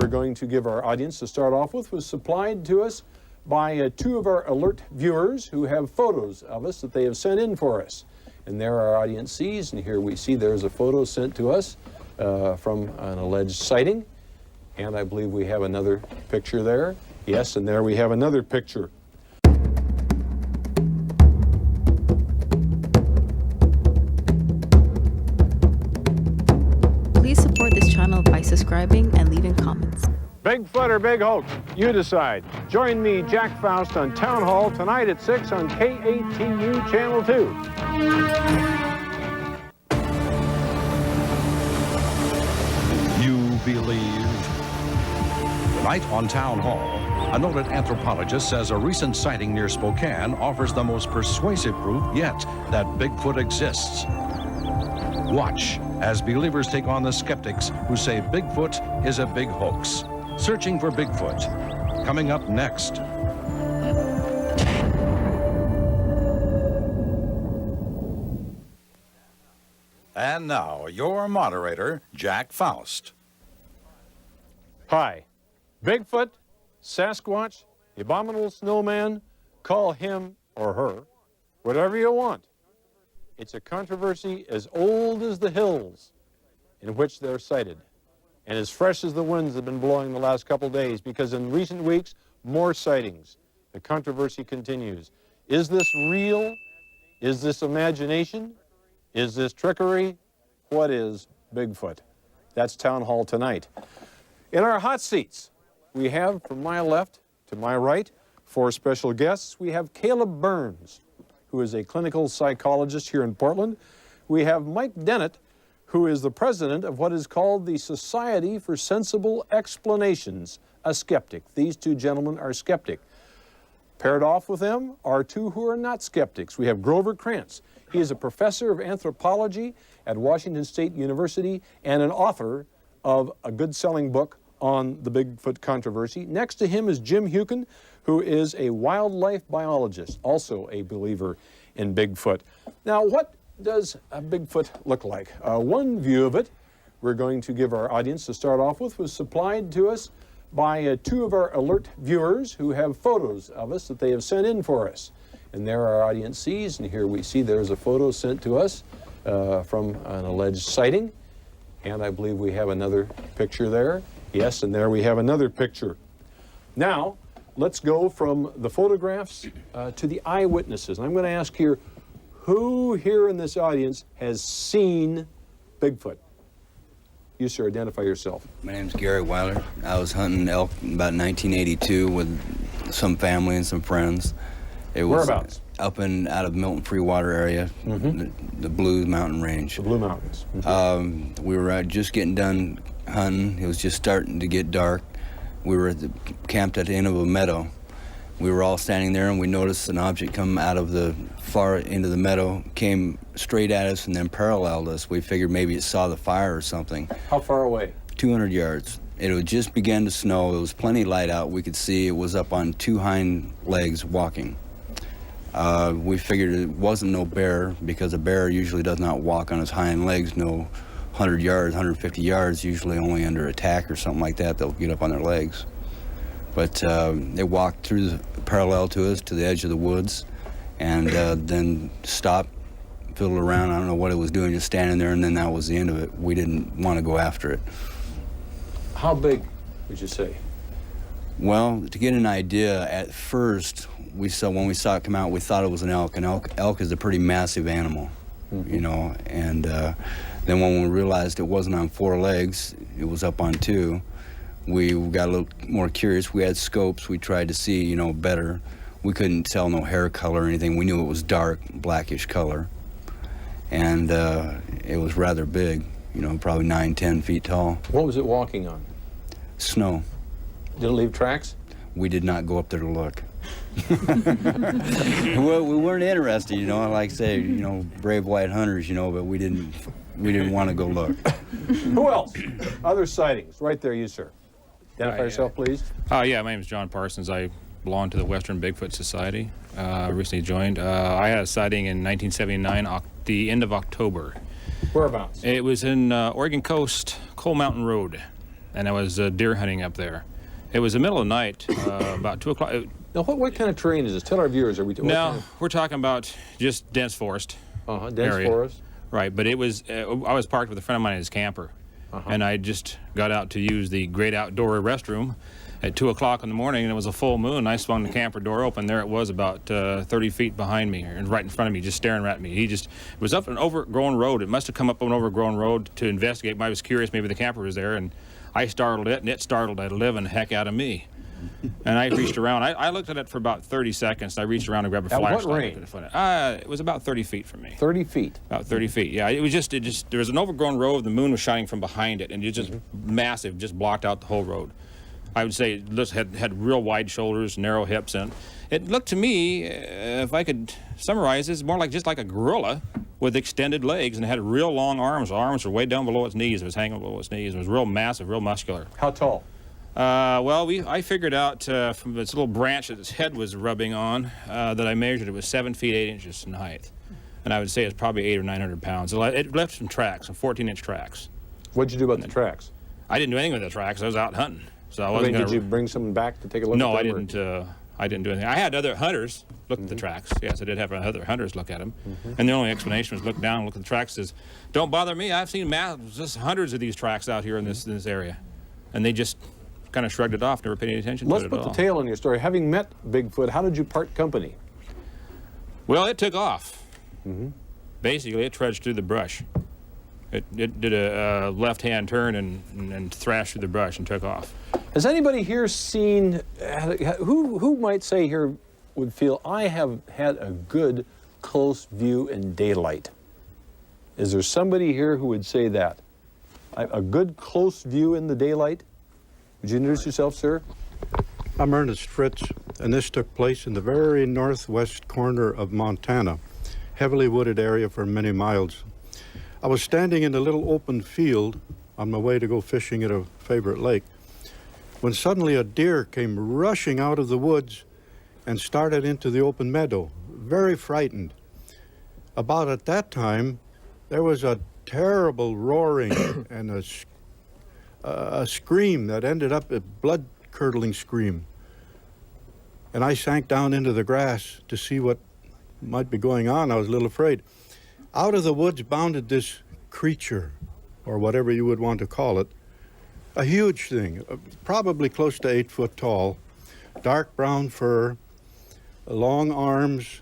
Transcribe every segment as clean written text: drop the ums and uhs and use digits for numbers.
we're going to give our audience to start off with was supplied to us by two of our alert viewers who have photos of us that they have sent in for us. And there our audience sees, and here we see there's a photo sent to us from an alleged sighting. And I believe we have another picture there. Yes, and there we have another picture. Please support this channel by subscribing and leaving comments. Bigfoot or big hoax? You decide. Join me, Jack Faust, on Town Hall tonight at 6 on KATU Channel 2. You believe? Tonight on Town Hall, a noted anthropologist says a recent sighting near Spokane offers the most persuasive proof yet that Bigfoot exists. Watch as believers take on the skeptics who say Bigfoot is a big hoax. Searching for Bigfoot. Coming up next. And now, your moderator, Jack Faust. Hi. Bigfoot, Sasquatch, the abominable snowman, call him or her whatever you want. It's a controversy as old as the hills in which they're sighted, and as fresh as the winds have been blowing the last couple days, because in recent weeks, more sightings. The controversy continues. Is this real? Is this imagination? Is this trickery? What is Bigfoot? That's Town Hall tonight. In our hot seats, we have, from my left to my right, four special guests. We have Caleb Burns, who is a clinical psychologist here in Portland. We have Mike Dennett, who is the president of what is called the Society for Sensible Explanations, a skeptic. These two gentlemen are skeptic. Paired off with them are two who are not skeptics. We have Grover Krantz. He is a professor of anthropology at Washington State University and an author of a good-selling book on the Bigfoot controversy. Next to him is Jim Hewkin, who is a wildlife biologist, also a believer in Bigfoot. Now, what does a Bigfoot look like? One view of it we're going to give our audience to start off with was supplied to us by two of our alert viewers who have photos of us that they have sent in for us. And there our audience sees, and here we see there's a photo sent to us from an alleged sighting. And I believe we have another picture there. Yes, and there we have another picture. Now, let's go from the photographs to the eyewitnesses. And I'm going to ask here, who here in this audience has seen Bigfoot? You, sir, identify yourself. My name's Gary Weiler. I was hunting elk in about 1982 with some family and some friends. It was whereabouts? Up and out of Milton Freewater area, the Blue Mountain Range. The Blue Mountains. We were just getting done hunting. It was just starting to get dark. We were camped at the end of a meadow. We were all standing there, and we noticed an object come out of the far end of the meadow, came straight at us, and then paralleled us. We figured maybe it saw the fire or something. How far away? 200 yards. It had just begun to snow. There was plenty of light out. We could see it was up on two hind legs walking. We figured it wasn't no bear, because a bear usually does not walk on his hind legs no 100 yards, 150 yards, usually only under attack or something like that. They'll get up on their legs. But they walked through parallel to us to the edge of the woods, and then stopped, fiddled around. I don't know what it was doing, just standing there, and then that was the end of it. We didn't want to go after it. How big would you say? Well, to get an idea, at first, when we saw it come out, we thought it was an elk. An elk is a pretty massive animal, you know, and then when we realized it wasn't on four legs, it was up on two, we got a little more curious. We had scopes. We tried to see, you know, better. We couldn't tell no hair color or anything. We knew it was dark, blackish color, and it was rather big, you know, probably 9-10 feet tall. What was it walking on? Snow. Did it leave tracks? We did not go up there to look. Well, we weren't interested, you know. Like I say, you know, brave white hunters, you know, but we didn't want to go look. Who else? Other sightings. Right there, you, sir. Identify yourself, please. Yeah, my name is John Parsons. I belong to the Western Bigfoot Society. I recently joined. I had a sighting in 1979, the end of October. Whereabouts? It was in Oregon Coast, Coal Mountain Road. and I was deer hunting up there. It was the middle of the night, about 2 o'clock. Now, what kind of terrain is this? Tell our viewers. No, we're talking about just dense forest. Dense area. forest. Right, but it was. I was parked with a friend of mine in his camper, and I just got out to use the great outdoor restroom at 2 o'clock in the morning, and it was a full moon. I swung the camper door open. There it was, about 30 feet behind me, and right in front of me, just staring at me. It was up an overgrown road. It must have come up an overgrown road to investigate. I was curious, maybe the camper was there, and I startled it, and it startled the living heck out of me. And I reached around. I looked at it for about 30 seconds. I reached around and grabbed a flashlight. At what range? It was about 30 feet from me. 30 feet? About 30 feet, yeah. It was there was an overgrown road. The moon was shining from behind it, and it just massive, just blocked out the whole road. I would say it had real wide shoulders, narrow hips, and it looked to me, if I could summarize, it's more like just like a gorilla with extended legs, and it had real long arms. The arms were way down below its knees. It was hanging below its knees. It was real massive, real muscular. How tall? I figured out from this little branch that its head was rubbing on that I measured it was 7 feet 8 inches in height, and I would say it's probably 800 or 900 pounds. It left some tracks, some 14-inch tracks. What'd you do about the tracks? I didn't do anything with the tracks. I was out hunting, so I wasn't. Did you bring some back to take a look? No, at them? I didn't do anything. I had other hunters look at the tracks. Yes, I did have other hunters look at them, and the only explanation was look down, look at the tracks. Says, "Don't bother me. I've seen just hundreds of these tracks out here in this area," and they just kind of shrugged it off, never paid any attention to it at all. Let's put the tail on your story. Having met Bigfoot, how did you part company? Well, it took off. Basically, it trudged through the brush. It did a left-hand turn and thrashed through the brush and took off. Has anybody here seen, who might say here would feel, I have had a good close view in daylight? Is there somebody here who would say that? A good close view in the daylight? Would you introduce yourself, sir? I'm Ernest Fritz, and this took place in the very northwest corner of Montana, heavily wooded area for many miles. I was standing in a little open field on my way to go fishing at a favorite lake when suddenly a deer came rushing out of the woods and started into the open meadow, very frightened. About at that time, there was a terrible roaring and a scream that ended up a blood-curdling scream. And I sank down into the grass to see what might be going on. I was a little afraid. Out of the woods bounded this creature, or whatever you would want to call it, a huge thing, probably close to 8 foot tall, dark brown fur, long arms,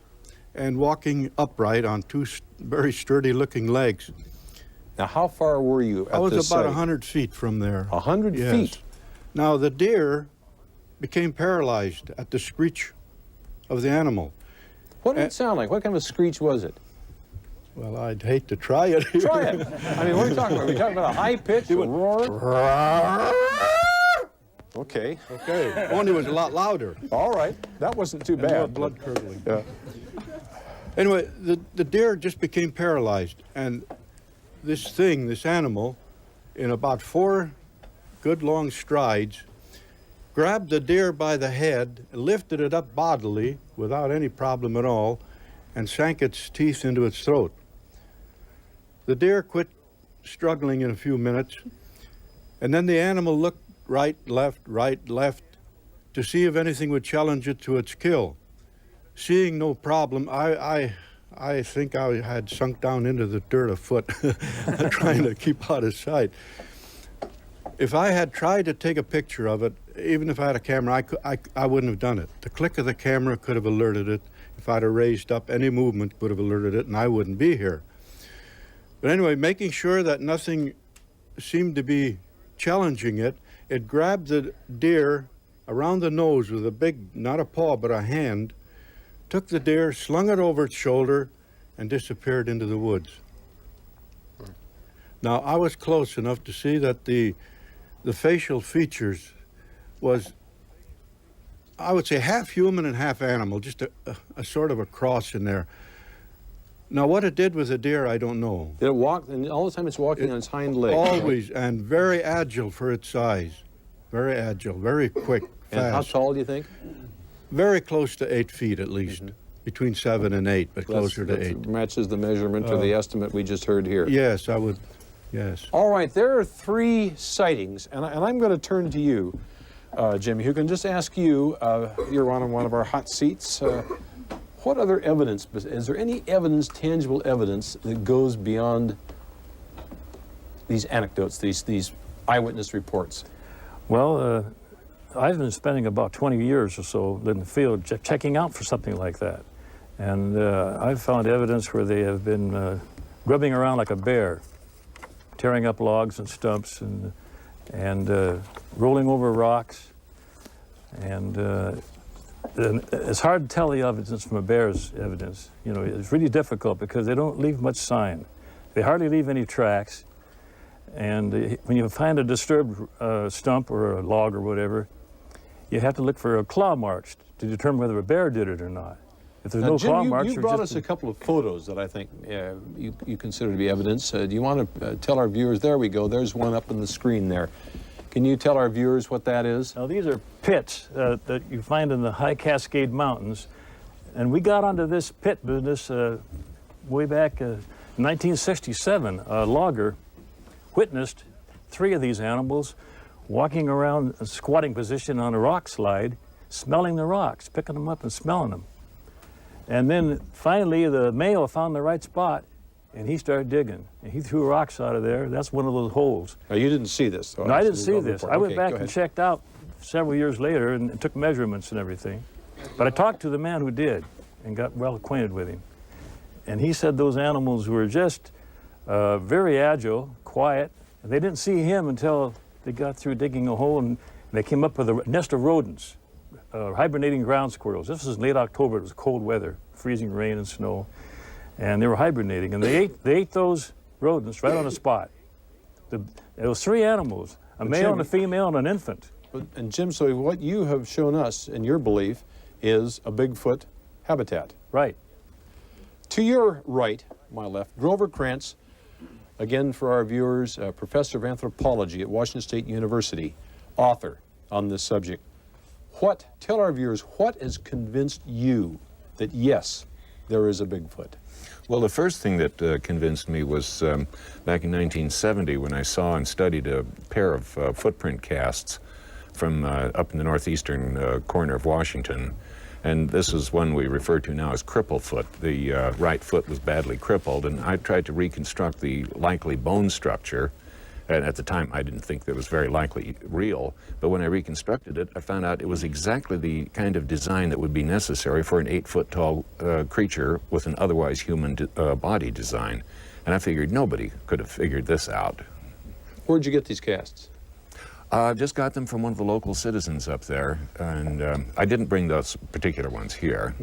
and walking upright on two very sturdy-looking legs. Now, how far were you at this I was about site? 100 feet from there. 100 Yes. feet? Now, the deer became paralyzed at the screech of the animal. What did it sound like? What kind of a screech was it? Well, I'd hate to try it here. Try it. I mean, what are we talking about? Are we talking about a high pitch, a roar? Okay. Okay, only it was a lot louder. All right. That wasn't too And more bad. blood curdling. Yeah. Anyway, the deer just became paralyzed, and this animal, in about 4 good long strides, grabbed the deer by the head, lifted it up bodily without any problem at all, and sank its teeth into its throat. The deer quit struggling in a few minutes, and then the animal looked right, left, to see if anything would challenge it to its kill. Seeing no problem, I think I had sunk down into the dirt a foot, trying to keep out of sight. If I had tried to take a picture of it, even if I had a camera, I wouldn't have done it. The click of the camera could have alerted it. If I'd have raised up, any movement would have alerted it, and I wouldn't be here. But anyway, making sure that nothing seemed to be challenging it, it grabbed the deer around the nose with a big, not a paw, but a hand, took the deer, slung it over its shoulder, and disappeared into the woods. Now, I was close enough to see that the facial features was, I would say, half human and half animal, just a sort of a cross in there. Now, what it did with the deer, I don't know. Did it walk, and all the time it's walking on its hind legs? Always, and very agile for its size. Very agile, very quick, fast. And how tall do you think? Very close to 8 feet at least. Between 7 and 8, but closer to That 8. matches the measurement or the estimate we just heard here. Yes, I would Yes. All right, there are 3 sightings, and I'm going to turn to you, Jim Hewkin, just ask you, you're on one of our hot seats, what other evidence, is there any evidence, tangible evidence, that goes beyond these anecdotes, these eyewitness reports? Well, I've been spending about 20 years or so in the field checking out for something like that. And I've found evidence where they have been grubbing around like a bear, tearing up logs and stumps and rolling over rocks. And it's hard to tell the evidence from a bear's evidence. You know, it's really difficult because they don't leave much sign. They hardly leave any tracks. And when you find a disturbed stump or a log or whatever, you have to look for claw marks to determine whether a bear did it or not. If there's no Jim, claw marks, you brought us a couple of photos that I think you consider to be evidence. Do you want to tell our viewers? There we go. There's one up on the screen there. Can you tell our viewers what that is? Now, these are pits that you find in the high Cascade Mountains. And we got onto this pit business way back in 1967. A logger witnessed 3 of these animals walking around a squatting position on a rock slide, smelling the rocks, picking them up and smelling them. And then finally the male found the right spot and he started digging. And he threw rocks out of there. That's one of those holes. Now, you didn't see this, though. No, I didn't see this. I went back go and ahead. checked out several years later and took measurements and everything. But I talked to the man who did and got well acquainted with him. And he said those animals were just very agile, quiet, and they didn't see him until they got through digging a hole and they came up with a nest of rodents, hibernating ground squirrels. This was late October. It was cold weather, freezing rain and snow, and they were hibernating. And they ate those rodents right on the spot. There was 3 animals, a male and a female and an infant. And Jim, so what you have shown us, in your belief, is a Bigfoot habitat. Right. To your right, my left, Grover Krantz, again for our viewers, professor of anthropology at Washington State University, author on this subject. Tell our viewers, what has convinced you that yes, there is a Bigfoot? Well, the first thing that convinced me was back in 1970 when I saw and studied a pair of footprint casts from up in the northeastern corner of Washington. And this is one we refer to now as cripple foot. The right foot was badly crippled, and I tried to reconstruct the likely bone structure. And at the time, I didn't think that was very likely real. But when I reconstructed it, I found out it was exactly the kind of design that would be necessary for an 8-foot-tall creature with an otherwise human body design. And I figured nobody could have figured this out. Where'd you get these casts? I just got them from one of the local citizens up there, and I didn't bring those particular ones here.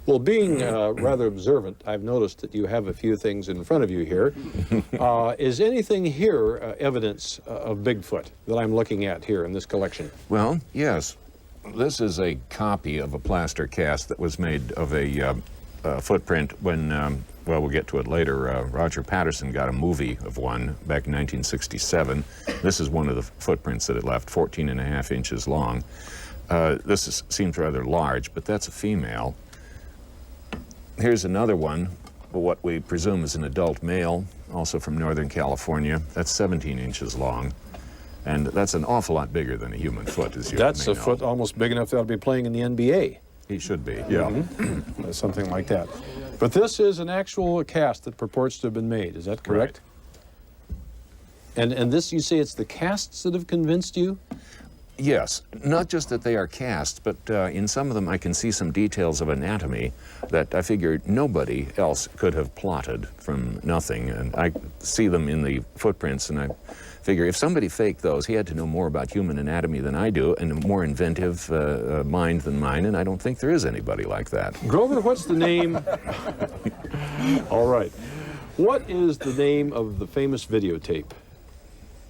Well, being rather observant, I've noticed that you have a few things in front of you here. Is anything here evidence of Bigfoot that I'm looking at here in this collection? Well, yes. This is a copy of a plaster cast that was made of a footprint when, well, we'll get to it later, Roger Patterson got a movie of one back in 1967. This is one of the footprints that it left, 14.5 inches long. Seems rather large, but that's a female. Here's another one, what we presume is an adult male, also from Northern California. That's 17 inches long. And that's an awful lot bigger than a human foot, as you may know. That's a foot almost big enough that I'll be playing in the NBA. He should be, yeah. Something like that. But this is an actual cast that purports to have been made. Is that correct? Right. And this, you say it's the casts that have convinced you? Yes, not just that they are casts, but in some of them I can see some details of anatomy that I figured nobody else could have plotted from nothing. And I see them in the footprints, and I figure if somebody faked those, he had to know more about human anatomy than I do and a more inventive mind than mine, and I don't think there is anybody like that. Grover, what's the name? All right. What is the name of the famous videotape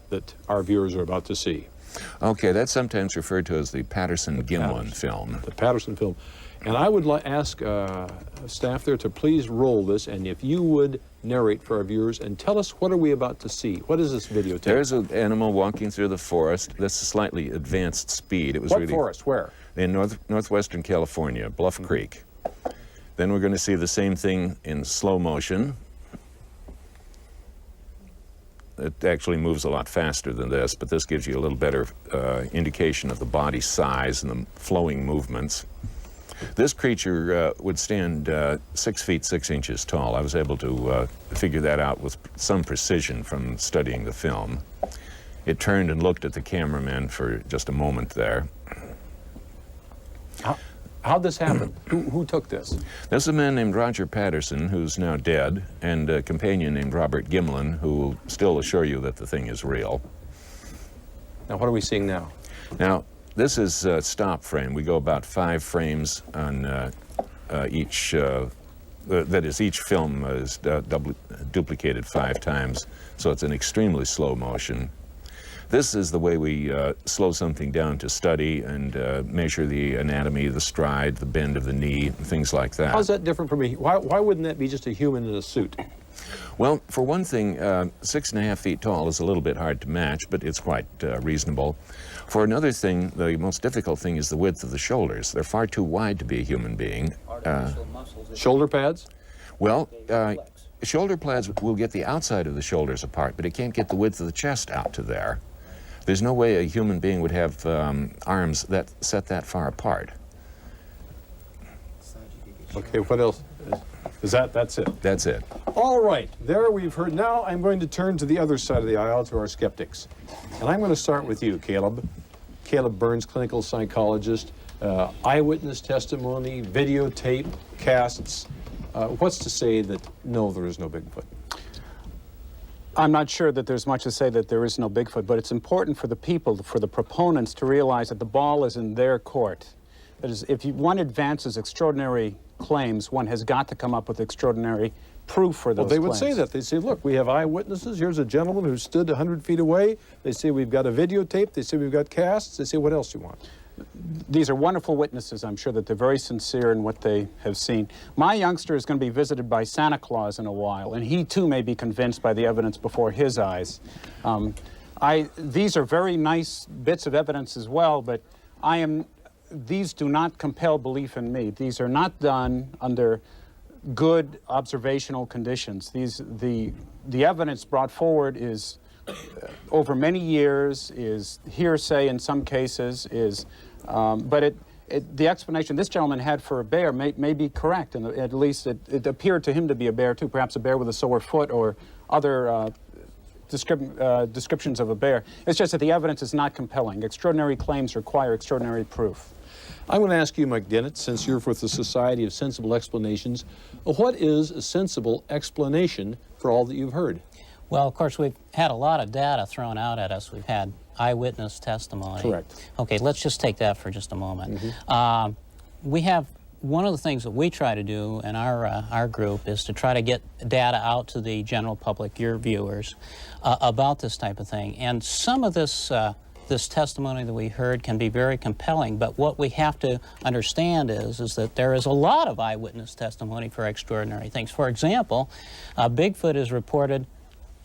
that our viewers are about to see? Okay, that's sometimes referred to as the Patterson-Gimlin film. The Patterson film. And I would ask staff there to please roll this, and if you would narrate for our viewers and tell us what are we about to see. What is this videotape? There's an animal walking through the forest. That's a slightly advanced speed. It was what really forest? Where? In northwestern California, Bluff Creek. Then we're going to see the same thing in slow motion. it actually moves a lot faster than this, but this gives you a little better indication of the body size and the flowing movements. This creature would stand 6 feet 6 inches tall. I was able to figure that out with some precision from studying the film. It turned and looked at the cameraman for just a moment there. How'd this happen? Who took this? There's a man named Roger Patterson, who's now dead, and a companion named Robert Gimlin, who will still assure you that the thing is real. Now, what are we seeing now? Now, this is stop frame. We go about 5 frames on each, that is, each film is duplicated 5 times, so it's an extremely slow motion. This is the way we slow something down to study and measure the anatomy, the stride, the bend of the knee, things like that. How's that different from why wouldn't that be just a human in a suit? Well, for one thing, 6.5 feet tall is a little bit hard to match, but it's quite reasonable. For another thing, the most difficult thing is the width of the shoulders. They're far too wide to be a human being. Shoulder pads? Well, shoulder pads will get the outside of the shoulders apart, but it can't get the width of the chest out to there. There's no way a human being would have arms that set that far apart. Okay, what else? That's it? That's it. All right, there we've heard. Now I'm going to turn to the other side of the aisle, to our skeptics. And I'm going to start with you, Caleb. Caleb Burns, clinical psychologist, eyewitness testimony, videotape, casts. What's to say that, no, there is no Bigfoot? I'm not sure that there's much to say that there is no Bigfoot, but it's important for the people, for the proponents, to realize that the ball is in their court. That is, if one advances extraordinary claims, one has got to come up with extraordinary proof for those Well, they would claims. say that. They say, look, we have eyewitnesses. Here's a gentleman who stood 100 feet away. They say we've got a videotape. They say we've got casts. They say, what else do you want? These are wonderful witnesses. I'm sure that they're very sincere in what they have seen. My youngster is going to be visited by Santa Claus in a while, and he too may be convinced by the evidence before his eyes. These are very nice bits of evidence as well, but these do not compel belief in me. These are not done under good observational conditions. The evidence brought forward is over many years, is hearsay in some cases, but the explanation this gentleman had for a bear may be correct, and at least it appeared to him to be a bear too, perhaps a bear with a sore foot or other descriptions of a bear. It's just that the evidence is not compelling. Extraordinary claims require extraordinary proof. I'm going to ask you, Mike Dennett, since you're with the Society of Sensible Explanations, what is a sensible explanation for all that you've heard? Well, of course, we've had a lot of data thrown out at us. We've had eyewitness testimony. Correct. Okay, let's just take that for just a moment. We have one of the things that we try to do in our group is to try to get data out to the general public, your viewers, about this type of thing. And some of this this testimony that we heard can be very compelling, but what we have to understand is that there is a lot of eyewitness testimony for extraordinary things. For example, Bigfoot is reported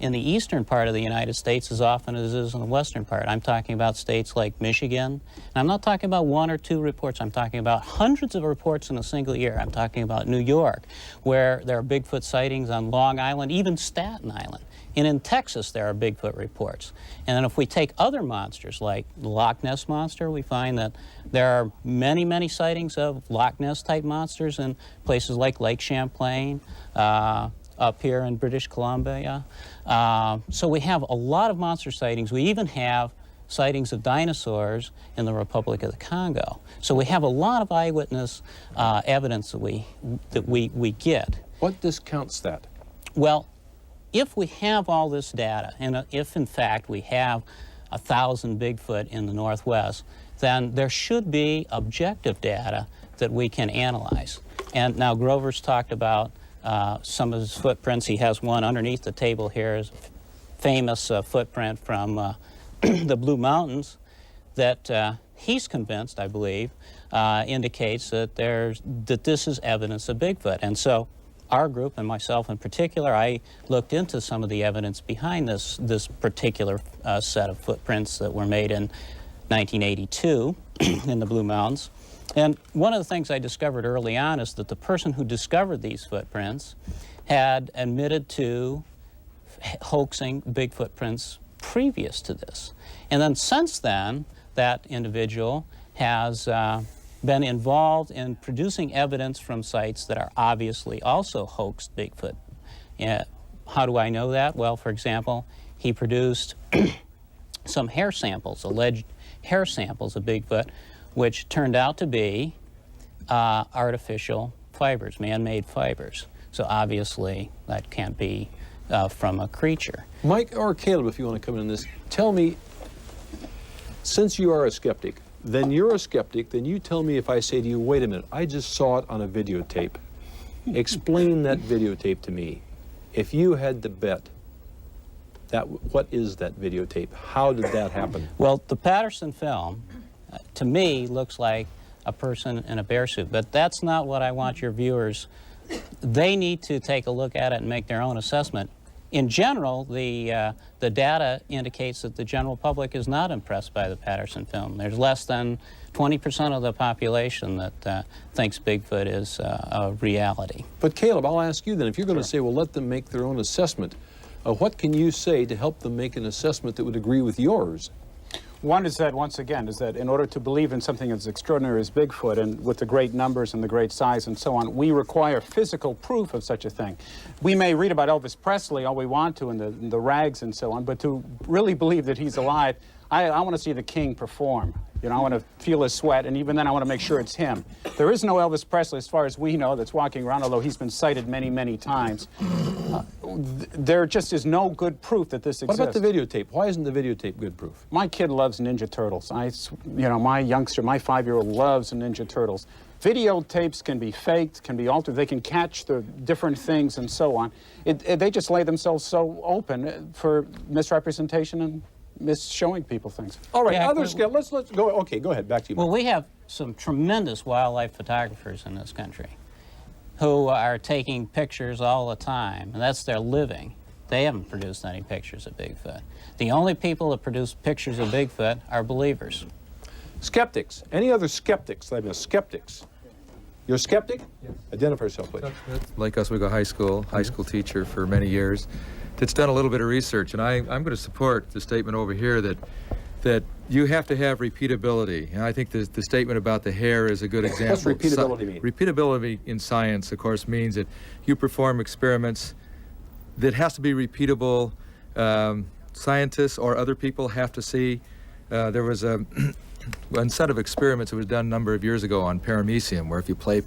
in the eastern part of the United States as often as it is in the western part. I'm talking about states like Michigan. And I'm not talking about 1 or 2 reports. I'm talking about hundreds of reports in a single year. I'm talking about New York, where there are Bigfoot sightings on Long Island, even Staten Island. And in Texas, there are Bigfoot reports. And then if we take other monsters, like the Loch Ness Monster, we find that there are many, many sightings of Loch Ness-type monsters in places like Lake Champlain, up here in British Columbia. So we have a lot of monster sightings. We even have sightings of dinosaurs in the Republic of the Congo. So we have a lot of eyewitness evidence that we get. What discounts that? Well, if we have all this data, and if in fact we have 1,000 Bigfoot in the Northwest, then there should be objective data that we can analyze. And now Grover's talked about some of his footprints. He has one underneath the table here, is a famous footprint from the Blue Mountains that he's convinced, I believe, indicates that this is evidence of Bigfoot. And so our group, and myself in particular, I looked into some of the evidence behind this particular set of footprints that were made in 1982 in the Blue Mountains. And one of the things I discovered early on is that the person who discovered these footprints had admitted to hoaxing Bigfoot prints previous to this. And then since then, that individual has been involved in producing evidence from sites that are obviously also hoaxed Bigfoot. How do I know that? Well, for example, he produced some hair samples, alleged hair samples of Bigfoot, which turned out to be artificial fibers, man-made fibers. So obviously that can't be from a creature. Mike or Caleb, if you want to come in on this, tell me, since you are a skeptic, then you're a skeptic, then you tell me if I say to you, wait a minute, I just saw it on a videotape. Explain that videotape to me. If you had to bet, what is that videotape? How did that happen? Well, the Patterson film, to me, looks like a person in a bear suit, but that's not what I want your viewers. They need to take a look at it and make their own assessment. In general, the data indicates that the general public is not impressed by the Patterson film. There's less than 20% of the population that thinks Bigfoot is a reality. But Caleb, I'll ask you then, if you're going to say, well, let them make their own assessment, what can you say to help them make an assessment that would agree with yours? One is that, once again, is that in order to believe in something as extraordinary as Bigfoot, and with the great numbers and the great size and so on, we require physical proof of such a thing. We may read about Elvis Presley all we want to in the rags and so on, but to really believe that he's alive, I want to see the king perform. You know, I want to feel his sweat, and even then I want to make sure it's him. There is no Elvis Presley, as far as we know, that's walking around, although he's been cited many, many times. There just is no good proof that this exists. What about the videotape? Why isn't the videotape good proof? My kid loves Ninja Turtles. You know, my youngster, my 5-year-old loves Ninja Turtles. Videotapes can be faked, can be altered. They can catch the different things and so on. They just lay themselves so open for misrepresentation and showing people things. All right, Yeah, let's go. Okay, go ahead. Back to you. Well, we have some tremendous wildlife photographers in this country who are taking pictures all the time, and that's their living. They haven't produced any pictures of Bigfoot. The only people that produce pictures of Bigfoot are believers. Skeptics. Any other skeptics? I mean, skeptics. You're a skeptic? Yes. Identify yourself, please. Lake Oswego High School teacher for many years. That's done a little bit of research, and I'm going to support the statement over here that you have to have repeatability. And I think the statement about the hair is a good example. What's repeatability mean? Repeatability in science, of course, means that you perform experiments that has to be repeatable. Scientists or other people have to see. There was a set of experiments that was done a number of years ago on paramecium, where if you play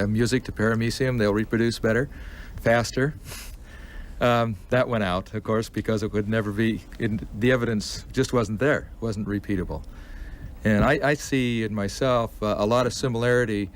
music to paramecium, they'll reproduce better, faster. That went out, of course, because it would never be, the evidence just wasn't there, wasn't repeatable. And I see in myself a lot of similarity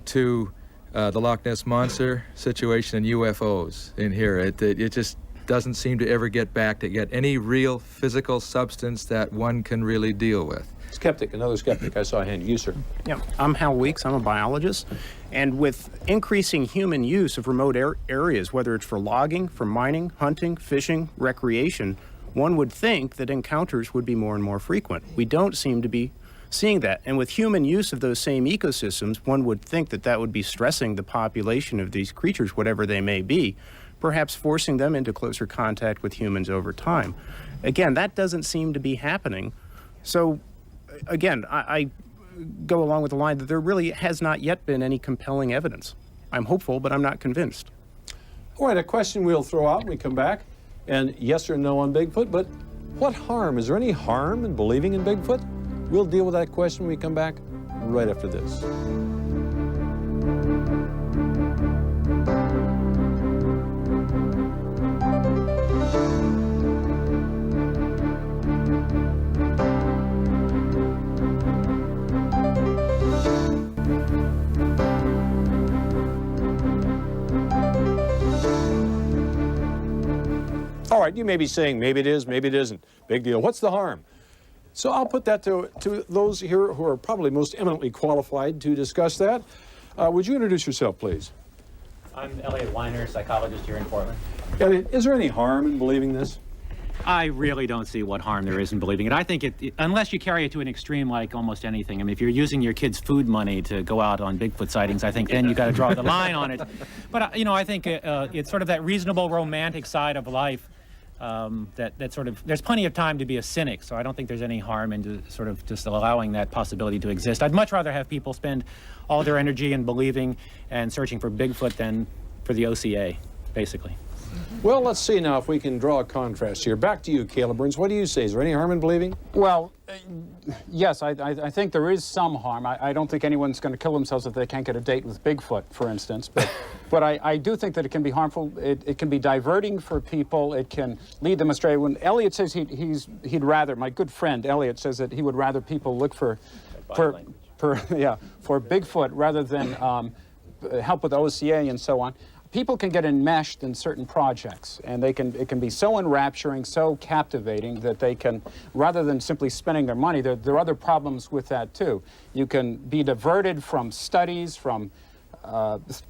to the Loch Ness Monster situation and UFOs in here. It just doesn't seem to ever get back to get any real physical substance that one can really deal with. Skeptic, another skeptic. I saw a hand. You, sir. Yeah, I'm Hal Weeks. I'm a biologist. And with increasing human use of remote areas, whether it's for logging, for mining, hunting, fishing, recreation, one would think that encounters would be more and more frequent. We don't seem to be seeing that. And with human use of those same ecosystems, one would think that that would be stressing the population of these creatures, whatever they may be, perhaps forcing them into closer contact with humans over time. Again, that doesn't seem to be happening. So, again, I go along with the line that there really has not yet been any compelling evidence. I'm hopeful, but I'm not convinced. All right, a question we'll throw out when we come back, and yes or no on Bigfoot, but what harm? Is there any harm in believing in Bigfoot? We'll deal with that question when we come back right after this. All right, you may be saying, maybe it is, maybe it isn't. Big deal. What's the harm? So I'll put that to those here who are probably most eminently qualified to discuss that. Would you introduce yourself, please? I'm Elliot Weiner, psychologist here in Portland. Elliot, is there any harm in believing this? I really don't see what harm there is in believing it. I think unless you carry it to an extreme like almost anything. I mean, if you're using your kids' food money to go out on Bigfoot sightings, I think then you got to draw the line on it. But, you know, I think it's sort of that reasonable romantic side of life. that sort of, there's plenty of time to be a cynic, so I don't think there's any harm in sort of just allowing that possibility to exist. I'd much rather have people spend all their energy in believing and searching for Bigfoot than for the OCA, basically. Well, let's see now if we can draw a contrast here. Back to you, Caleb Burns. What do you say? Is there any harm in believing? Well, yes, I think there is some harm. I don't think anyone's going to kill themselves if they can't get a date with Bigfoot, for instance. But I do think that it can be harmful. It can be diverting for people. It can lead them astray. When Elliot says he'd rather, my good friend Elliot says that he would rather people look for Bigfoot rather than help with OCA and so on. People can get enmeshed in certain projects, and it can be so enrapturing, so captivating that they can, rather than simply spending their money, there are other problems with that too. You can be diverted from studies, from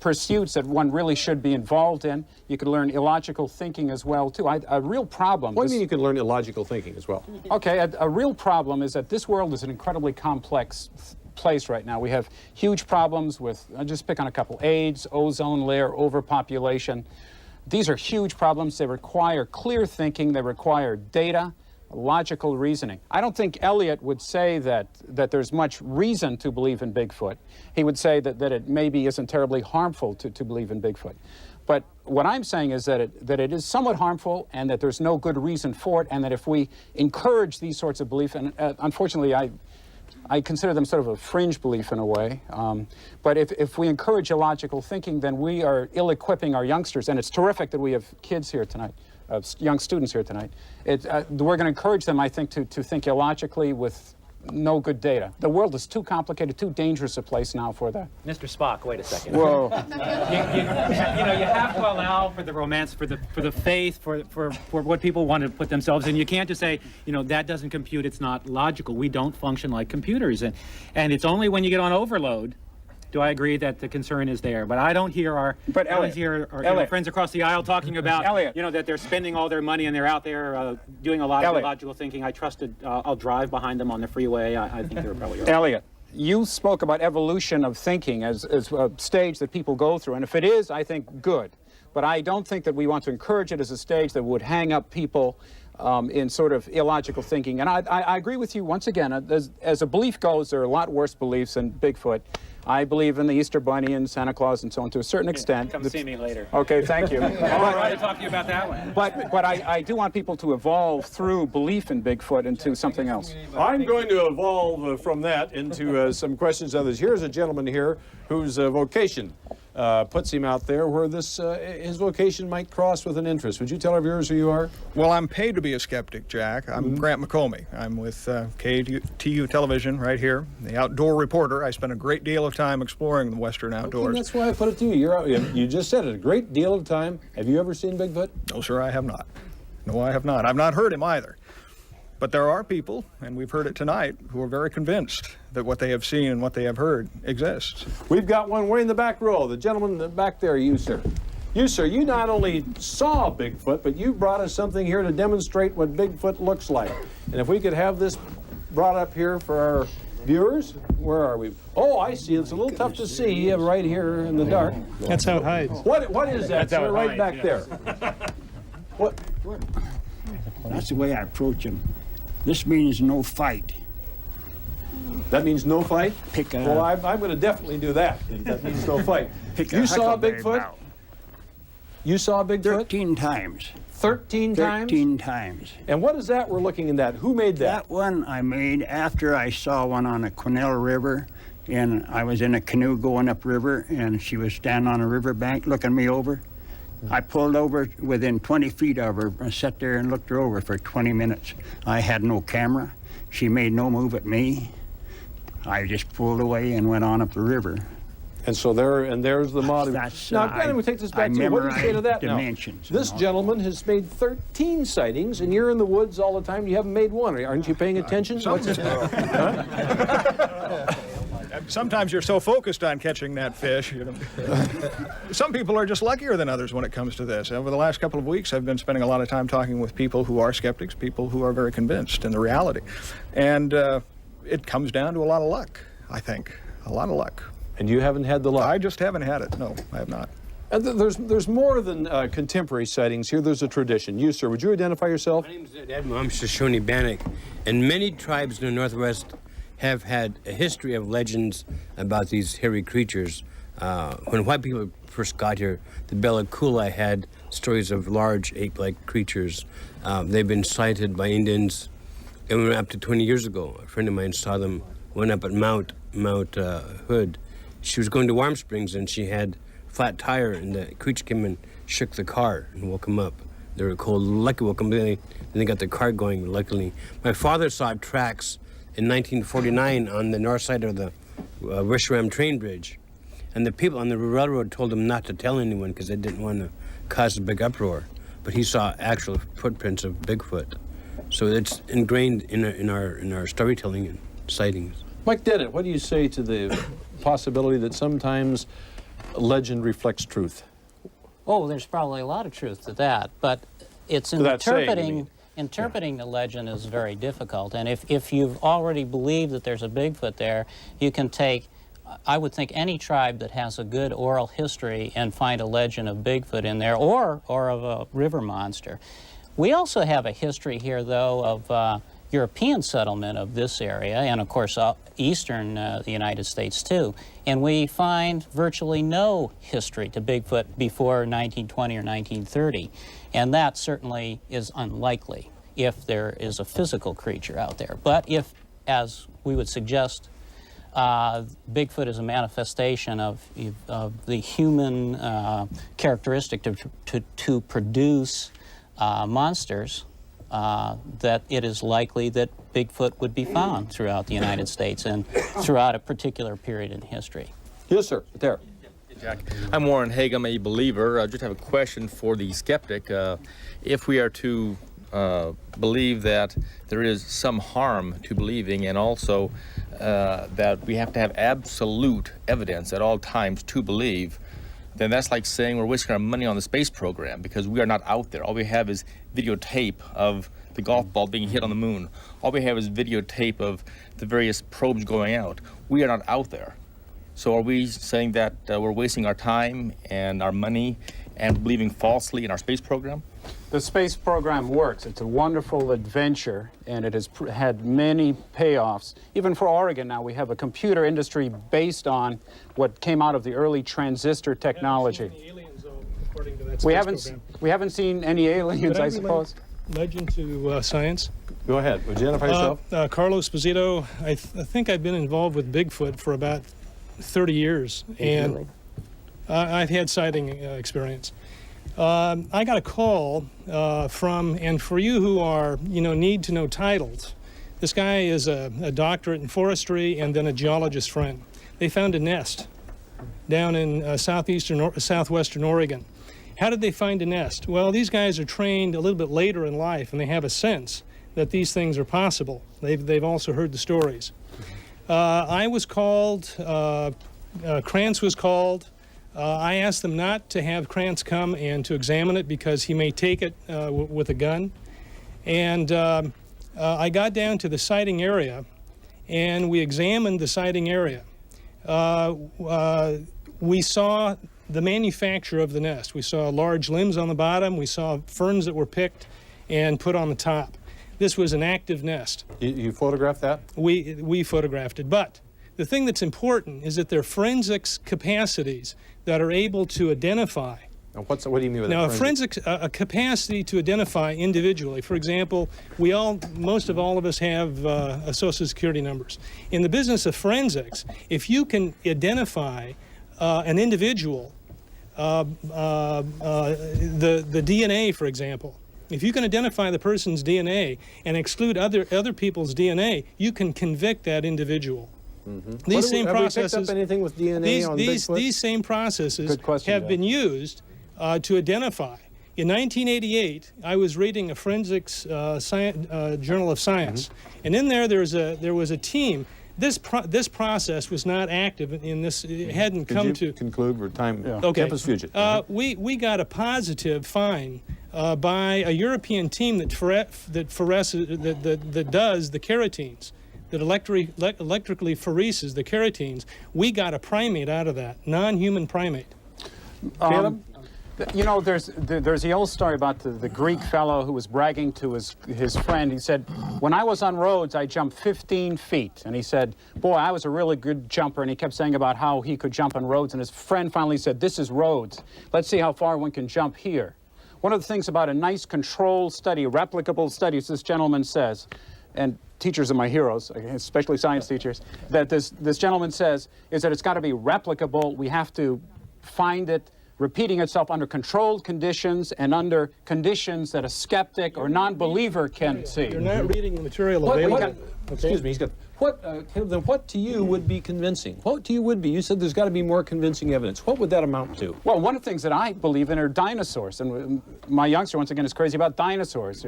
pursuits that one really should be involved in. You can learn illogical thinking as well too. A real problem. What do you mean you can learn illogical thinking as well? Okay, a real problem is that this world is an incredibly complex place right now. We have huge problems with, I'll just pick on a couple, AIDS, ozone layer, overpopulation. These are huge problems. They require clear thinking. They require data, logical reasoning. I don't think Elliot would say that there's much reason to believe in Bigfoot. He would say that it maybe isn't terribly harmful to believe in Bigfoot. But what I'm saying is that it is somewhat harmful, and that there's no good reason for it, and that if we encourage these sorts of beliefs, and unfortunately I consider them sort of a fringe belief in a way. But if we encourage illogical thinking, then we are ill-equipping our youngsters. And it's terrific that we have kids here tonight, young students here tonight. We're going to encourage them, I think, to think illogically with no good data. The world is too complicated, too dangerous a place now for that. Mr. Spock, wait a second. Whoa. you have to allow for the romance, for the faith, for what people want to put themselves in. You can't just say, that doesn't compute, it's not logical. We don't function like computers. And it's only when you get on overload do I agree that the concern is there. But I don't hear our friends across the aisle talking about, that they're spending all their money and they're out there doing a lot of illogical thinking. I trusted, I'll drive behind them on the freeway. I think they're probably right. Elliot, you spoke about evolution of thinking as a stage that people go through. And if it is, I think good. But I don't think that we want to encourage it as a stage that would hang up people in sort of illogical thinking. And I agree with you once again. As a belief goes, there are a lot worse beliefs than Bigfoot. I believe in the Easter Bunny and Santa Claus and so on to a certain extent. Come see me later. Okay, thank you. All right, to talk to you about that one. But I do want people to evolve through belief in Bigfoot into something else. I'm going to evolve from that into some questions others. Here's a gentleman here whose vocation puts him out there where his vocation might cross with an interest. Would you tell our viewers who you are? Well, I'm paid to be a skeptic, Jack. I'm Grant McComey. I'm with KATU Television right here, the outdoor reporter. I spend a great deal of time exploring the western outdoors. Okay, that's why I put it to you. You just said it, a great deal of time. Have you ever seen Bigfoot? No, sir, I have not. No, I have not. I've not heard him either. But there are people, and we've heard it tonight, who are very convinced that what they have seen and what they have heard exists. We've got one way in the back row. The gentleman back there, you, sir. You, sir, you not only saw Bigfoot, but you brought us something here to demonstrate what Bigfoot looks like. And if we could have this brought up here for our viewers, where are we? Oh, I see. It's a little tough to see right here in the dark. That's how it hides. What is that, sir, right back there? What? That's the way I approach him. This means no fight. That means no fight? Well, I'm going to definitely do that. That means no fight. You saw Bigfoot? You saw Bigfoot? 13 times. 13 times? 13 times. And what is that we're looking at? Who made that? That one I made after I saw one on the Quesnel River, and I was in a canoe going upriver, and she was standing on a riverbank looking me over. I pulled over within 20 feet of her and sat there and looked her over for 20 minutes. I had no camera. She made no move at me. I just pulled away and went on up the river. And so there's the model. Now, Brandon, we take this back to you. What do you say to that dimensions now? This gentleman has made 13 sightings, and you're in the woods all the time. You haven't made one. Aren't you paying attention? What's it? Sometimes you're so focused on catching that fish. Some people are just luckier than others when it comes to this. Over the last couple of weeks, I've been spending a lot of time talking with people who are skeptics, people who are very convinced in the reality. And it comes down to a lot of luck, I think. A lot of luck. And you haven't had the luck? I just haven't had it. No, I have not. There's more than contemporary sightings here. There's a tradition. You, sir, would you identify yourself? My name is Edmund. I'm Shoshone Bannock, and many tribes in the Northwest have had a history of legends about these hairy creatures. When white people first got here, the Bella Coola had stories of large ape-like creatures. They've been sighted by Indians, and we went up to 20 years ago. A friend of mine saw them, went up at Mount Hood. She was going to Warm Springs, and she had flat tire, and the creature came and shook the car and woke him up. They were cold. Lucky woke him, then they got the car going, luckily. My father saw tracks in 1949 on the north side of the Wisharam train bridge. And the people on the railroad told him not to tell anyone because they didn't want to cause a big uproar. But he saw actual footprints of Bigfoot. So it's ingrained in our storytelling and sightings. Mike Dennett, what do you say to the possibility that sometimes legend reflects truth? Oh, there's probably a lot of truth to that, but it's interpreting the legend is very difficult. And if you've already believed that there's a Bigfoot there, you can take, I would think, any tribe that has a good oral history and find a legend of Bigfoot in there, or of a river monster. We also have a history here, though, of European settlement of this area, and of course eastern the United States too. And we find virtually no history to Bigfoot before 1920 or 1930. And that certainly is unlikely if there is a physical creature out there. But if, as we would suggest, Bigfoot is a manifestation of the human characteristic to produce monsters, that it is likely that Bigfoot would be found throughout the United States and throughout a particular period in history. Yes, sir. There. Jack. I'm Warren Haig. I'm a believer. I just have a question for the skeptic. If we are to believe that there is some harm to believing, and also that we have to have absolute evidence at all times to believe, then that's like saying we're wasting our money on the space program because we are not out there. All we have is videotape of the golf ball being hit on the moon. All we have is videotape of the various probes going out. We are not out there. So are we saying that we're wasting our time and our money and believing falsely in our space program? The space program works. It's a wonderful adventure, and it has had many payoffs. Even for Oregon now, we have a computer industry based on what came out of the early transistor technology. We haven't seen any aliens, I suppose. Legend to science. Go ahead. Would you identify yourself? Carlos Posito. I think I've been involved with Bigfoot for about 30 years, and I've had sighting experience. I got a call from, and for you who are, need to know titles, this guy is a doctorate in forestry and then a geologist friend. They found a nest down in southwestern Oregon. How did they find a nest? Well, these guys are trained a little bit later in life, and they have a sense that these things are possible. They've also heard the stories. I was called, Krantz was called. I asked them not to have Krantz come and to examine it because he may take it with a gun. And I got down to the sighting area, and we examined the sighting area. We saw the manufacture of the nest. We saw large limbs on the bottom. We saw ferns that were picked and put on the top. This was an active nest. You photographed that? We photographed it. But the thing that's important is that there are forensics capacities that are able to identify. Now, what do you mean with that? Now, a capacity to identify individually. For example, most of all of us have Social Security numbers. In the business of forensics, if you can identify an individual, the DNA, for example, if you can identify the person's DNA and exclude other people's DNA, you can convict that individual. Mm-hmm. These same processes. Have we picked up anything with DNA on Bigfoot? These same processes have been used to identify. In 1988, I was reading a forensics journal of science, and in there there was a team. This process was not active in this. It hadn't come to conclude. We're time. Yeah. Okay. Campus Fugit. We got a positive find by a European team that does the keratines, that electrically phoreses the keratines. We got a primate out of that, non-human primate. Caleb? You know, there's the old story about the Greek fellow who was bragging to his friend. He said, when I was on roads, I jumped 15 feet. And he said, boy, I was a really good jumper. And he kept saying about how he could jump on roads. And his friend finally said, this is roads. Let's see how far one can jump here. One of the things about a nice controlled study, replicable study, as this gentleman says, and teachers are my heroes, especially science teachers, that this gentleman says is that it's got to be replicable. We have to find it repeating itself under controlled conditions and under conditions that a skeptic or non-believer can see. You're not reading the material available. Excuse me, he's got, then what to you would be convincing? What to you would be? You said there's got to be more convincing evidence. What would that amount to? Well, one of the things that I believe in are dinosaurs. And my youngster, once again, is crazy about dinosaurs.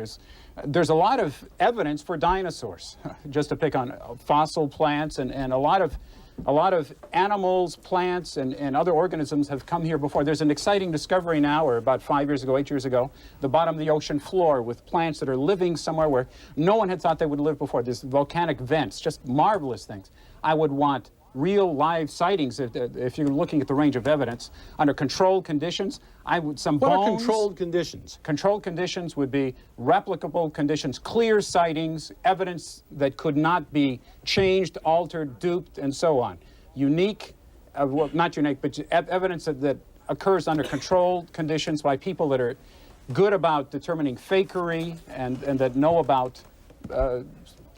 There's a lot of evidence for dinosaurs, just to pick on fossil plants and a lot of animals, plants, and other organisms have come here before. There's an exciting discovery now, or about 5 years ago, 8 years ago, the bottom of the ocean floor with plants that are living somewhere where no one had thought they would live before. There's volcanic vents, just marvelous things. I would want real live sightings if you're looking at the range of evidence under controlled conditions. What are controlled conditions? Controlled conditions would be replicable conditions, clear sightings, evidence that could not be changed, altered, duped, and so on. Unique, well, not unique, but evidence that occurs under controlled conditions by people that are good about determining fakery and that know about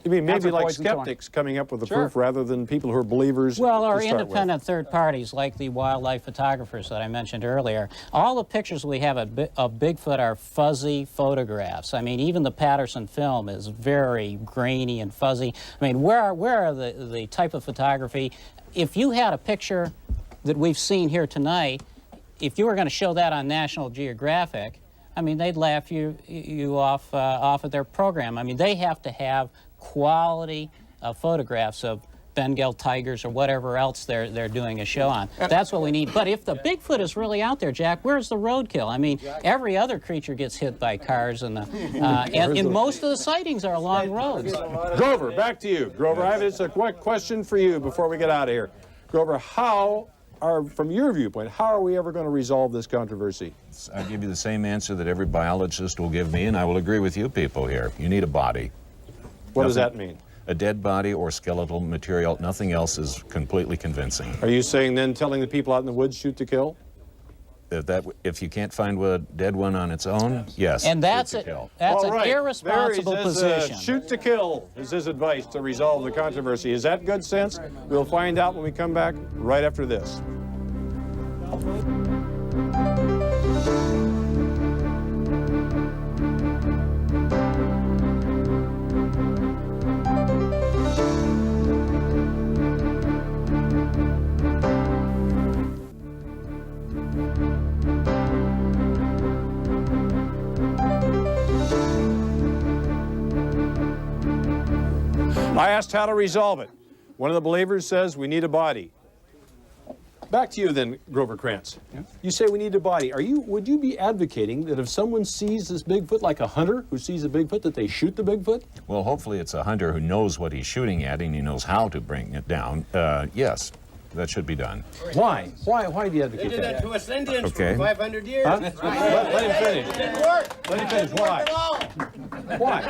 you mean maybe like skeptics coming up with the proof rather than people who are believers? Well, or independent third parties like the wildlife photographers that I mentioned earlier. All the pictures we have of Bigfoot are fuzzy photographs. I mean, even the Patterson film is very grainy and fuzzy. I mean, where are the type of photography? If you had a picture that we've seen here tonight, if you were going to show that on National Geographic, I mean, they'd laugh you off of their program. I mean, they have to have quality photographs of Bengal tigers or whatever else they're doing a show on. That's what we need. But if the Bigfoot is really out there, Jack, where's the roadkill? I mean, every other creature gets hit by cars, and most of the sightings are along roads. Grover, back to you. Grover, I have just a quick question for you before we get out of here. Grover, from your viewpoint, how are we ever going to resolve this controversy? I'll give you the same answer that every biologist will give me, and I will agree with you people here. You need a body. What does that mean? A dead body or skeletal material. Nothing else is completely convincing. Are you saying then telling the people out in the woods shoot to kill? If you can't find a dead one on its own, yes. And that's shoot to kill. That's an irresponsible position. Shoot to kill is his advice to resolve the controversy. Is that good sense? We'll find out when we come back right after this. I asked how to resolve it. One of the believers says we need a body. Back to you then, Grover Krantz. Yeah? You say we need a body. Would you be advocating that if someone sees this Bigfoot, like a hunter who sees a Bigfoot, that they shoot the Bigfoot? Well, hopefully it's a hunter who knows what he's shooting at and he knows how to bring it down. Yes, that should be done. Why? Why do you advocate that? They did that to us Indians for 500 years. Huh? Let him finish. It didn't work. Let him finish. Why?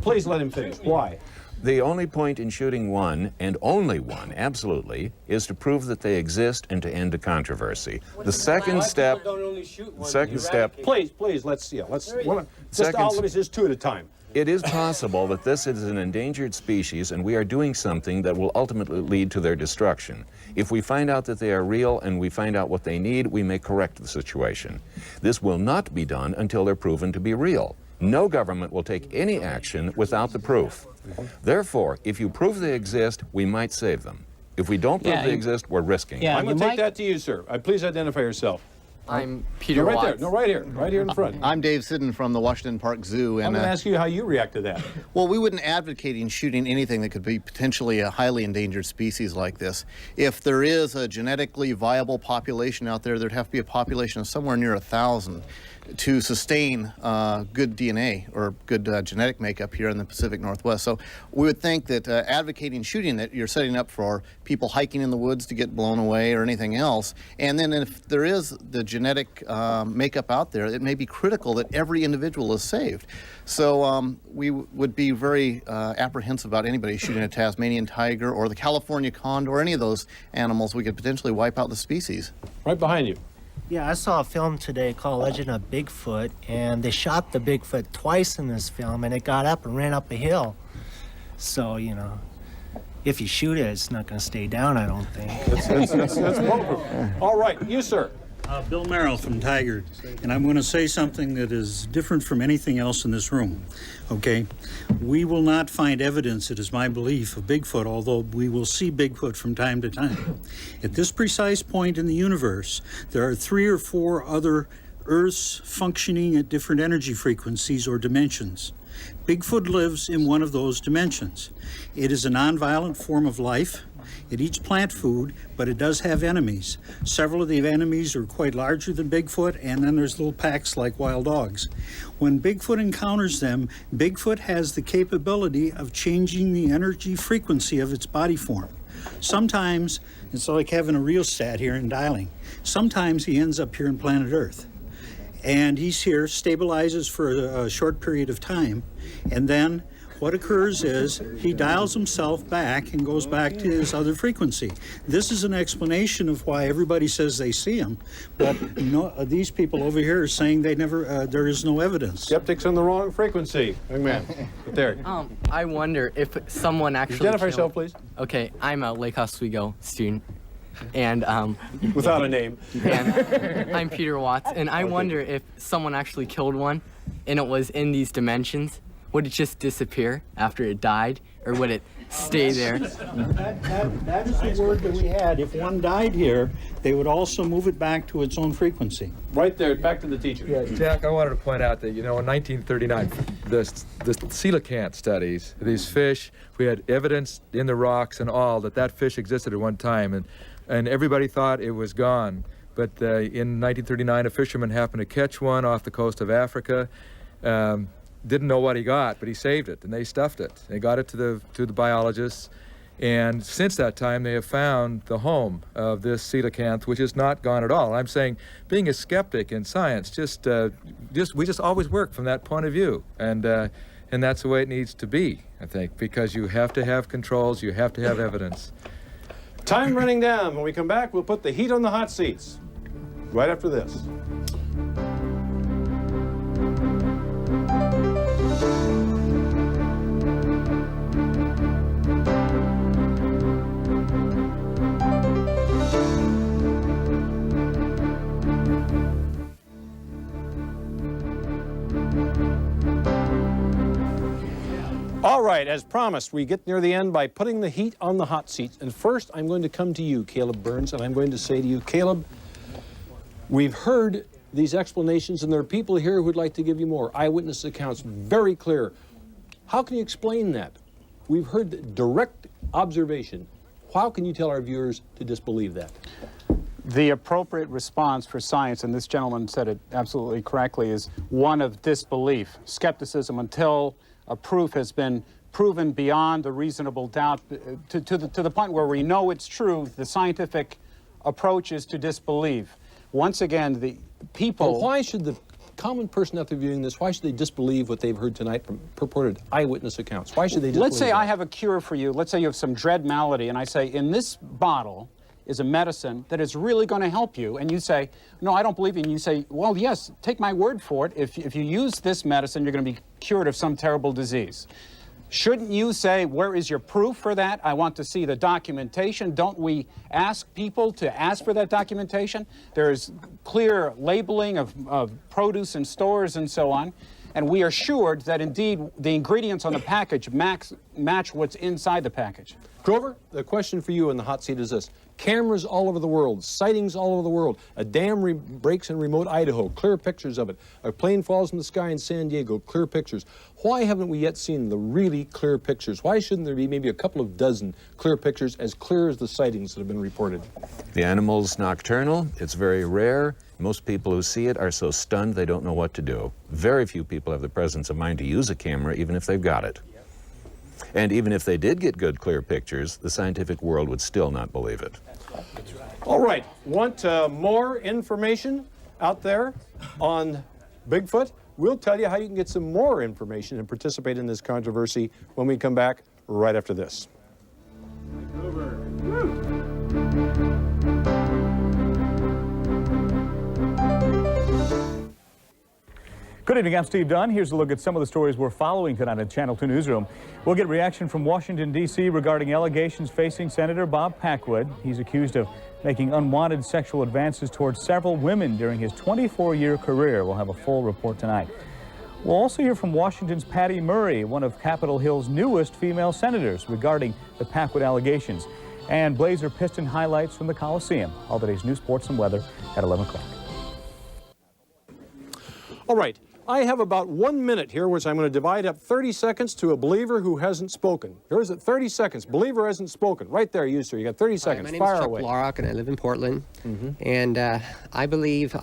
Please let him finish. Why? The only point in shooting one, and only one, absolutely, is to prove that they exist and to end a controversy. The second step. Please, let's just two at a time. It is possible that this is an endangered species and we are doing something that will ultimately lead to their destruction. If we find out that they are real and we find out what they need, we may correct the situation. This will not be done until they're proven to be real. No government will take any action without the proof. Therefore, if you prove they exist, we might save them. If we don't prove they exist, we're risking. I'm going to take that to you, sir. Please identify yourself. I'm Peter Watts. Watts. No, right here in front. I'm Dave Sidden from the Washington Park Zoo. And I'm going to ask you how you react to that. Well, we wouldn't advocate shooting anything that could be potentially a highly endangered species like this. If there is a genetically viable population out there, there'd have to be a population of somewhere near 1,000. to sustain good DNA or good genetic makeup here in the Pacific Northwest. So we would think that advocating shooting that you're setting up for people hiking in the woods to get blown away or anything else. And then if there is the genetic makeup out there, it may be critical that every individual is saved. So we would be very apprehensive about anybody shooting a Tasmanian tiger or the California condor or any of those animals. We could potentially wipe out the species. Right behind you. Yeah, I saw a film today called Legend of Bigfoot, and they shot the Bigfoot twice in this film, and it got up and ran up a hill. So, you know, if you shoot it, it's not going to stay down, I don't think. That's bulletproof. All right, you, sir. Bill Merrill from Tigard, and I'm going to say something that is different from anything else in this room, okay? We will not find evidence, it is my belief, of Bigfoot, although we will see Bigfoot from time to time. At this precise point in the universe, there are 3 or 4 other Earths functioning at different energy frequencies or dimensions. Bigfoot lives in one of those dimensions. It is a nonviolent form of life. It eats plant food, but it does have enemies. Several of the enemies are quite larger than Bigfoot, and then there's little packs like wild dogs. When Bigfoot encounters them, Bigfoot has the capability of changing the energy frequency of its body form. Sometimes, it's like having a rheostat here and dialing. Sometimes he ends up here on planet Earth. And he's here, stabilizes for a short period of time, and then what occurs is he dials himself back and goes back to his other frequency. This is an explanation of why everybody says they see him, but these people over here are saying they never. There is no evidence. Skeptics on the wrong frequency. Young man, there. I wonder if someone actually. Identify yourself, please. Okay, I'm a Lake Oswego student, and without a name. And I'm Peter Watts, and I wonder if someone actually killed one, and it was in these dimensions. Would it just disappear after it died, or would it stay there? That is the word that we had. If one died here, they would also move it back to its own frequency. Right there, back to the teacher. Yeah, Jack, I wanted to point out that, you know, in 1939, the coelacanth studies, these fish, we had evidence in the rocks and all that fish existed at one time, and everybody thought it was gone. But in 1939, a fisherman happened to catch one off the coast of Africa. Didn't know what he got, but he saved it, and they stuffed it. They got it to the biologists, and since that time they have found the home of this coelacanth, which is not gone at all. I'm saying, being a skeptic in science, we just always work from that point of view, and that's the way it needs to be, I think, because you have to have controls, you have to have evidence. Time running down. When we come back, we'll put the heat on the hot seats. Right after this. All right, as promised, we get near the end by putting the heat on the hot seats. And first, I'm going to come to you, Caleb Burns, and I'm going to say to you, Caleb, we've heard these explanations, and there are people here who would like to give you more. Eyewitness accounts, very clear. How can you explain that? We've heard direct observation. How can you tell our viewers to disbelieve that? The appropriate response for science, and this gentleman said it absolutely correctly, is one of disbelief, skepticism, until a proof has been proven beyond a reasonable doubt to the point where we know it's true. The scientific approach is to disbelieve. Once again, the people... Well, why should the common person after viewing this, why should they disbelieve what they've heard tonight from purported eyewitness accounts? Why should they disbelieve Let's say I have a cure for you. Let's say you have some dread malady, and I say, in this bottle is a medicine that is really going to help you. And you say, no, I don't believe you. And you say, well, yes, take my word for it. If you use this medicine, you're going to be cured of some terrible disease. Shouldn't you say, where is your proof for that? I want to see the documentation. Don't we ask people to ask for that documentation? There's clear labeling of produce in stores and so on. And we are assured that indeed the ingredients on the package match what's inside the package. Grover, the question for you in the hot seat is this. Cameras all over the world, sightings all over the world. A dam breaks in remote Idaho, clear pictures of it. A plane falls in the sky in San Diego, clear pictures. Why haven't we yet seen the really clear pictures? Why shouldn't there be maybe a couple of dozen clear pictures as clear as the sightings that have been reported? The animal's nocturnal, it's very rare, Most people who see it are so stunned they don't know what to do. Very few people have the presence of mind to use a camera, even if they've got it. And even if they did get good, clear pictures, the scientific world would still not believe it. All right, want more information out there on Bigfoot? We'll tell you how you can get some more information and participate in this controversy when we come back right after this. Good evening, I'm Steve Dunn. Here's a look at some of the stories we're following tonight in Channel 2 Newsroom. We'll get reaction from Washington, D.C. regarding allegations facing Senator Bob Packwood. He's accused of making unwanted sexual advances towards several women during his 24-year career. We'll have a full report tonight. We'll also hear from Washington's Patty Murray, one of Capitol Hill's newest female senators, regarding the Packwood allegations. And Blazer Piston highlights from the Coliseum. All today's news, sports, and weather at 11 o'clock. All right, I have about 1 minute here, which I'm going to divide up 30 seconds to a believer who hasn't spoken. Here's it, 30 seconds. Believer hasn't spoken. Right there, you, sir. You got 30 seconds. My name Fire is Chuck away. Blaurock, and I live in Portland. And I believe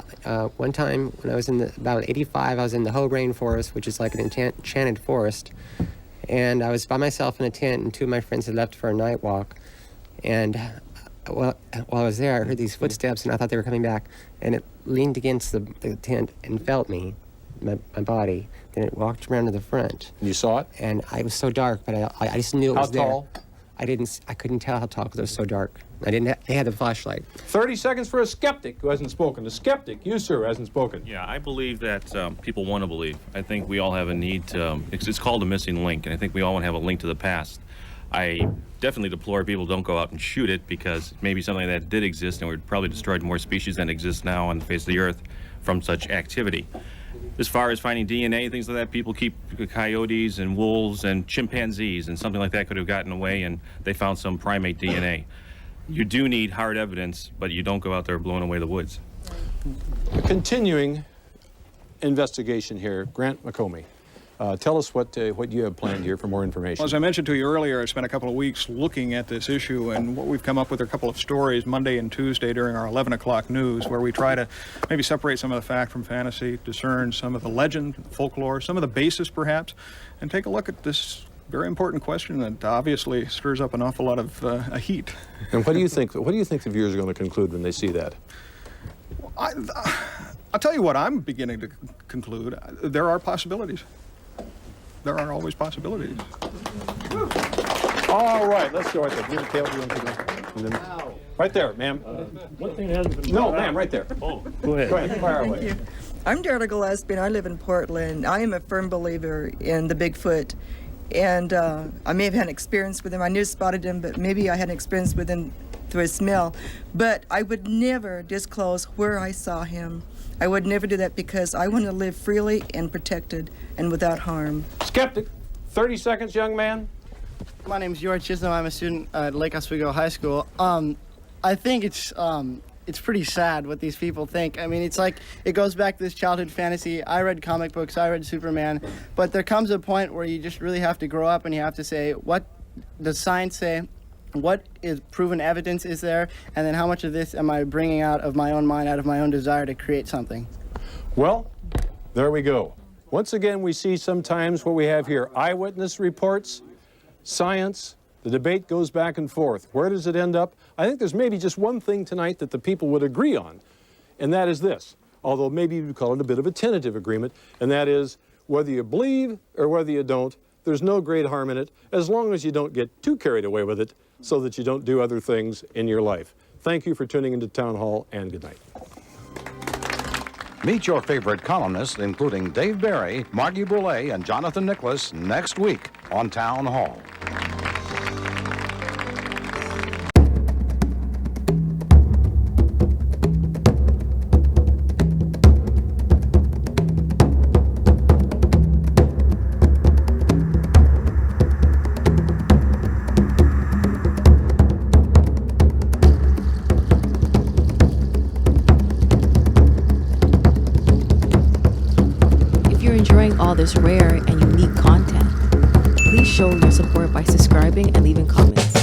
one time when I was in about 85, I was in the Hoh Rainforest, which is like an enchanted forest. And I was by myself in a tent, and two of my friends had left for a night walk. And while I was there, I heard these footsteps, and I thought they were coming back. And it leaned against the tent and felt me. My body. Then it walked around to the front. You saw it? And it was so dark, but I just knew it was there. How tall? I couldn't tell how tall because it was so dark. They had the flashlight. 30 seconds for a skeptic who hasn't spoken. A skeptic, you, sir, hasn't spoken. Yeah, I believe that people want to believe. I think we all have a need to, it's called a missing link, and I think we all want to have a link to the past. I definitely deplore people don't go out and shoot it, because maybe something that did exist, and we'd probably destroyed more species than exist now on the face of the earth from such activity. As far as finding DNA, things like that, people keep coyotes and wolves and chimpanzees, and something like that could have gotten away, and they found some primate DNA. You do need hard evidence, but you don't go out there blowing away the woods. Continuing investigation here, Grant McComey. Tell us what you have planned here for more information. Well, as I mentioned to you earlier, I spent a couple of weeks looking at this issue, and what we've come up with are a couple of stories Monday and Tuesday during our 11 o'clock news, where we try to maybe separate some of the fact from fantasy, discern some of the legend, folklore, some of the basis perhaps, and take a look at this very important question that obviously stirs up an awful lot of heat. And what do you think? What do you think the viewers are going to conclude when they see that? I'll tell you what I'm beginning to conclude. There are possibilities. There are always possibilities. All right, let's go right there. Give the tail, you want to go? Right there, ma'am. One thing hasn't been No, brought ma'am, out. right there. Oh, go ahead. Go ahead, fire away. Thank you. I'm Darla Gillespie, and I live in Portland. I am a firm believer in the Bigfoot, and I may have had an experience with him. I knew spotted him, but maybe I had an experience with him through his smell. But I would never disclose where I saw him. I would never do that because I want to live freely and protected and without harm. Skeptic, 30 seconds, young man. My name's George Chisholm. I'm a student at Lake Oswego High School. I think it's pretty sad what these people think. I mean, it's like, it goes back to this childhood fantasy. I read comic books, I read Superman, but there comes a point where you just really have to grow up and you have to say, what does science say? What is proven evidence is there? And then how much of this am I bringing out of my own mind, out of my own desire to create something? Well, there we go. Once again, we see sometimes what we have here, eyewitness reports, science, the debate goes back and forth. Where does it end up? I think there's maybe just one thing tonight that the people would agree on, and that is this, although maybe you'd call it a bit of a tentative agreement, and that is whether you believe or whether you don't, there's no great harm in it, as long as you don't get too carried away with it so that you don't do other things in your life. Thank you for tuning into Town Hall, and good night. Meet your favorite columnists, including Dave Barry, Margie Brule, and Jonathan Nicholas, next week on Town Hall. All this rare and unique content. Please show your support by subscribing and leaving comments.